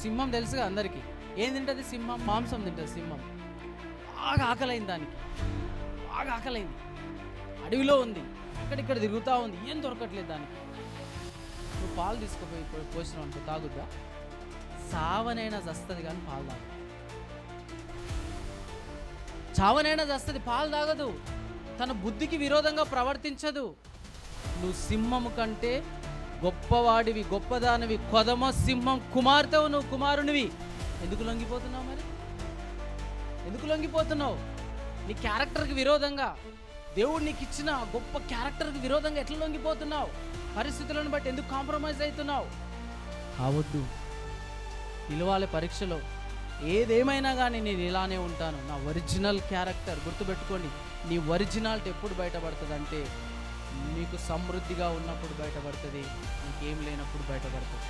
సింహం తెలుసుగా అందరికీ. ఏం తింటుంది సింహం? మాంసం తింటుంది సింహం. బాగా ఆకలైంది దానికి, బాగా ఆకలైంది. అడవిలో ఉంది, అక్కడిక్కడ తిరుగుతూ ఉంది, ఏం దొరకట్లేదు దానికి. నువ్వు పాలు తీసుకుపోయి పోసినావు అనుకో, తాగుద్దా? చావనైనా చస్తుంది కానీ పాలు తాగదు. చావనైనా చస్తుంది, పాలు తాగదు. తన బుద్ధికి విరోధంగా ప్రవర్తించదు. నువ్వు సింహము కంటే గొప్పవాడివి, గొప్పదానివి, కొదమ సింహం కుమార్తెవు, నువ్వు కుమారునివి. ఎందుకు లొంగిపోతున్నావు? మరి ఎందుకు లొంగిపోతున్నావు? నీ క్యారెక్టర్కి విరోధంగా, దేవుడు నీకు ఇచ్చిన గొప్ప క్యారెక్టర్కి విరోధంగా ఎట్లా లొంగిపోతున్నావు? పరిస్థితులను బట్టి ఎందుకు కాంప్రమైజ్ అవుతున్నావు? కావద్దు. నిలవాలి పరీక్షలో. ఏదేమైనా కానీ నేను ఇలానే ఉంటాను. నా ఒరిజినల్ క్యారెక్టర్ గుర్తుపెట్టుకోండి. నీ ఒరిజినాలిటీ ఎప్పుడు బయటపడుతుంది అంటే నీకు సమృద్ధిగా ఉన్నప్పుడు బయటపడుతుంది, నీకేం లేనప్పుడు బయటపడుతుంది.